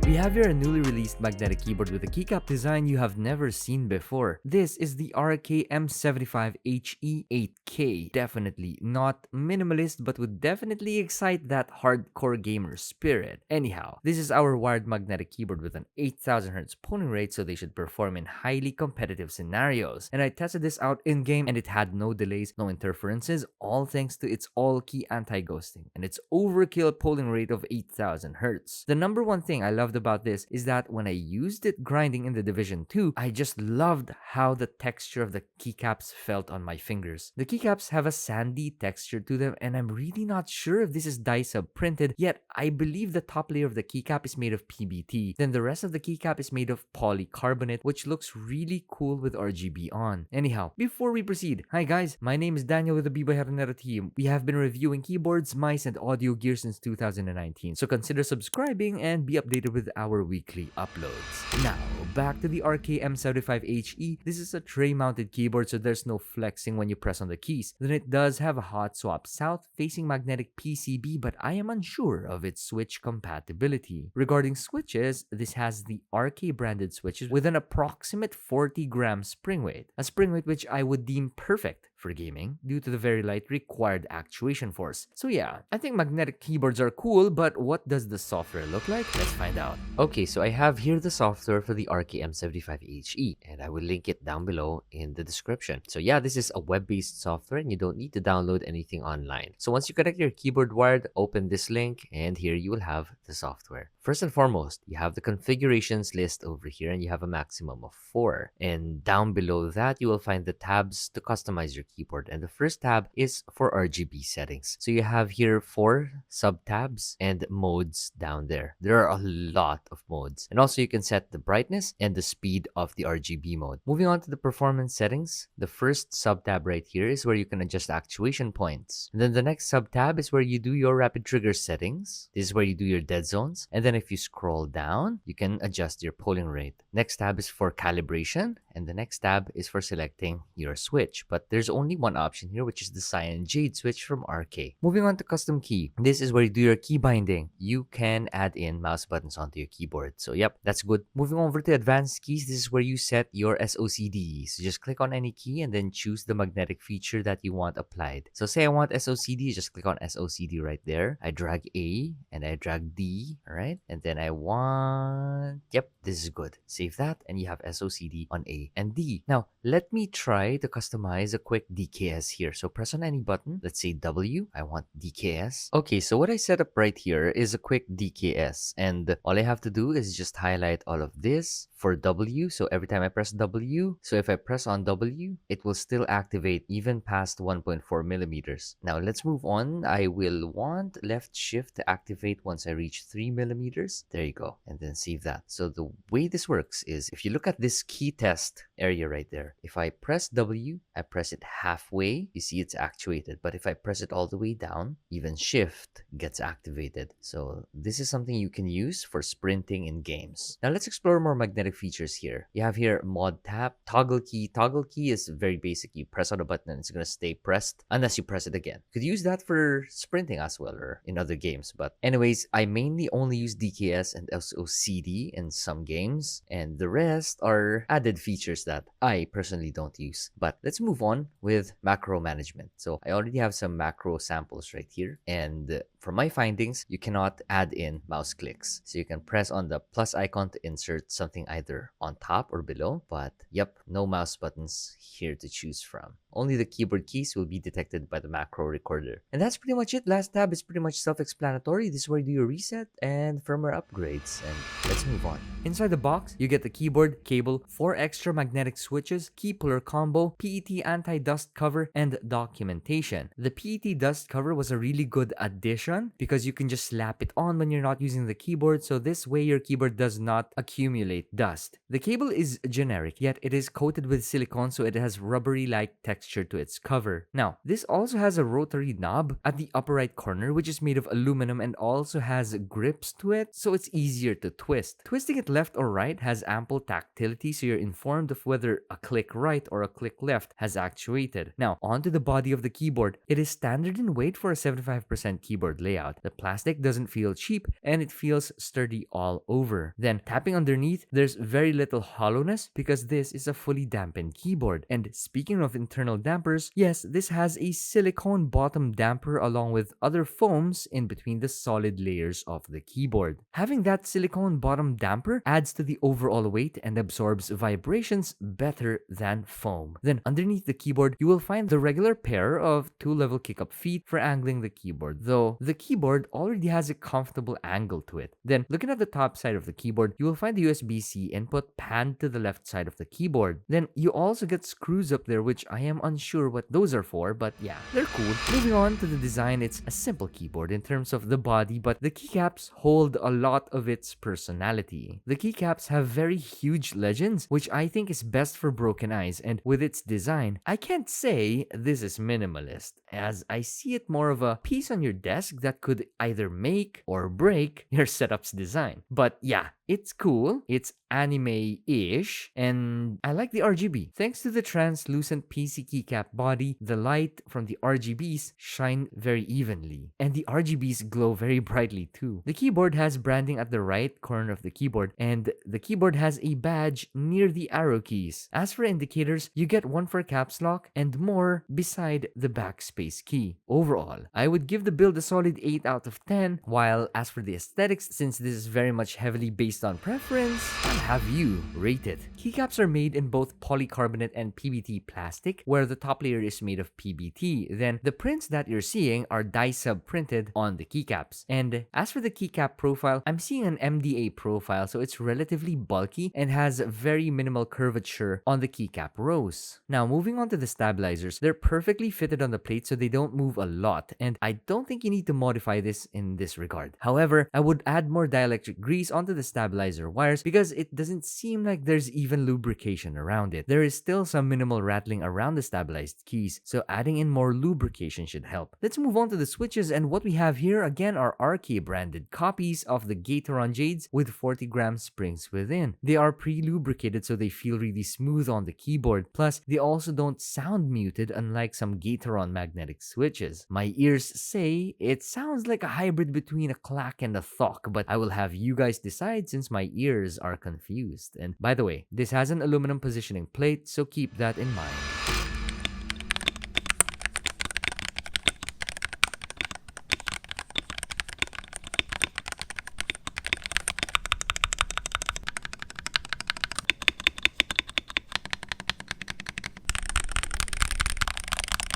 We have here a newly released magnetic keyboard with a keycap design you have never seen before. This is the RK M75 HE8K. Definitely not minimalist, but would definitely excite that hardcore gamer spirit. Anyhow, this is our wired magnetic keyboard with an 8000 Hz polling rate, so they should perform in highly competitive scenarios. And I tested this out in-game and it had no delays, no interferences, all thanks to its all-key anti-ghosting and its overkill polling rate of 8000 Hz. The number one thing I loved about this is that when I used it grinding in the Division 2, I just loved how the texture of the keycaps felt on my fingers. The keycaps have a sandy texture to them, and I'm really not sure if this is dye sub printed, yet I believe the top layer of the keycap is made of PBT. Then the rest of the keycap is made of polycarbonate, which looks really cool with RGB on. Anyhow, before we proceed, hi guys, my name is Daniel with the Biboyharanero team. We have been reviewing keyboards, mice, and audio gear since 2019, so consider subscribing and be updated with our weekly uploads. Now, back to the RK-M75HE. This is a tray-mounted keyboard, so there's no flexing when you press on the keys. Then it does have a hot swap south-facing magnetic PCB, but I am unsure of its switch compatibility. Regarding switches, this has the RK-branded switches with an approximate 40-gram spring weight, a spring weight which I would deem perfect for gaming due to the very light required actuation force. So yeah, I think magnetic keyboards are cool, but what does the software look like? Let's find out. Okay, so I have here the software for the RK-M75HE, and I will link it down below in the description. So yeah, this is a web-based software and you don't need to download anything online. So once you connect your keyboard wired, open this link and here you will have the software. First and foremost, you have the configurations list over here and you have a maximum of 4. And down below that, you will find the tabs to customize your keyboard. And the first tab is for RGB settings. So you have here 4 sub-tabs and modes down there. There are a lot of modes. And also you can set the brightness and the speed of the RGB mode. Moving on to the performance settings, the first sub-tab right here is where you can adjust actuation points. And then the next sub-tab is where you do your rapid trigger settings. This is where you do your dead zones. And then if you scroll down, you can adjust your polling rate. Next tab is for calibration, and the next tab is for selecting your switch. But there's only one option here, which is the Cyan Jade switch from RK. Moving on to custom key. This is where you do your key binding. You can add in mouse buttons onto your keyboard. So yep, that's good. Moving over to advanced keys, this is where you set your SOCD. So just click on any key and then choose the magnetic feature that you want applied. So say I want SOCD, just click on SOCD right there. I drag A and I drag D, alright? And then I want, yep, this is good. Save that and you have SOCD on A and D. Now, let me try to customize a quick DKS here. So press on any button. Let's say W. I want DKS. Okay, so what I set up right here is a quick DKS. And all I have to do is just highlight all of this for W. So every time I press W, so if I press on W, it will still activate even past 1.4 millimeters. Now let's move on. I will want left shift to activate once I reach 3 millimeters. There you go. And then save that. So the way this works is if you look at this key test area right there, if I press W, I press it halfway, you see it's actuated. But if I press it all the way down, even shift gets activated. So this is something you can use for sprinting in games. Now let's explore more magnetic features here. You have here mod tap, toggle key. Toggle key is very basic. You press on a button and it's going to stay pressed unless you press it again. You could use that for sprinting as well or in other games. But anyways, I mainly only use DKS and SOCD in some games, and the rest are added features that I personally don't use. But let's move on with macro management. So I already have some macro samples right here, and from my findings, you cannot add in mouse clicks. So you can press on the plus icon to insert something either on top or below, but yep, no mouse buttons here to choose from. Only the keyboard keys will be detected by the macro recorder. And that's pretty much it. Last tab is pretty much self-explanatory. This is where you do your reset and firmware upgrades. And let's move on. Inside the box, you get the keyboard, cable, 4 extra magnetic switches, key puller combo, PET anti-dust cover, and documentation. The PET dust cover was a really good addition because you can just slap it on when you're not using the keyboard, so this way your keyboard does not accumulate dust. The cable is generic, yet it is coated with silicone, so it has rubbery-like texture texture to its cover. Now, this also has a rotary knob at the upper right corner, which is made of aluminum and also has grips to it, so it's easier to twist. Twisting it left or right has ample tactility, so you're informed of whether a click right or a click left has actuated. Now, onto the body of the keyboard. It is standard in weight for a 75% keyboard layout. The plastic doesn't feel cheap and it feels sturdy all over. Then, tapping underneath, there's very little hollowness because this is a fully dampened keyboard. And speaking of internal dampers, yes, this has a silicone bottom damper along with other foams in between the solid layers of the keyboard. Having that silicone bottom damper adds to the overall weight and absorbs vibrations better than foam. Then underneath the keyboard, you will find the regular pair of 2-level kick-up feet for angling the keyboard, though the keyboard already has a comfortable angle to it. Then looking at the top side of the keyboard, you will find the USB-C input panned to the left side of the keyboard. Then you also get screws up there, which I am unsure what those are for, but yeah, they're cool. Moving on to the design, it's a simple keyboard in terms of the body, but the keycaps hold a lot of its personality. The keycaps have very huge legends, which I think is best for broken eyes, and with its design, I can't say this is minimalist, as I see it more of a piece on your desk that could either make or break your setup's design. But yeah, it's cool, it's anime-ish, and I like the RGB. Thanks to the translucent PC keycap body, the light from the RGBs shine very evenly, and the RGBs glow very brightly too. The keyboard has branding at the right corner of the keyboard, and the keyboard has a badge near the arrow keys. As for indicators, you get one for caps lock and more beside the backspace key. Overall, I would give the build a solid 8 out of 10, while as for the aesthetics, since this is very much heavily based on preference, I'll have you rate it. Keycaps are made in both polycarbonate and PBT plastic, where the top layer is made of PBT. Then the prints that you're seeing are die sub printed on the keycaps. And as for the keycap profile, I'm seeing an MDA profile, so it's relatively bulky and has very minimal curvature on the keycap rows. Now moving on to the stabilizers, they're perfectly fitted on the plate so they don't move a lot, and I don't think you need to modify this in this regard. However, I would add more dielectric grease onto the stabilizer wires because it doesn't seem like there's even lubrication around it. There is still some minimal rattling around the stabilized keys, so adding in more lubrication should help. Let's move on to the switches, and what we have here again are RK branded copies of the Gateron Jades with 40-gram springs within. They are pre-lubricated so they feel really smooth on the keyboard, plus they also don't sound muted unlike some Gateron magnetic switches. My ears say it sounds like a hybrid between a clack and a thok, but I will have you guys decide since my ears are confused. And by the way, this has an aluminum positioning plate, so keep that in mind.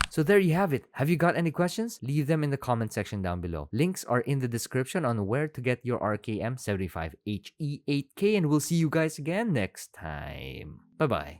So there you have it. Have you got any questions? Leave them in the comment section down below. Links are in the description on where to get your M75 HE8K, and we'll see you guys again next time. Bye-bye.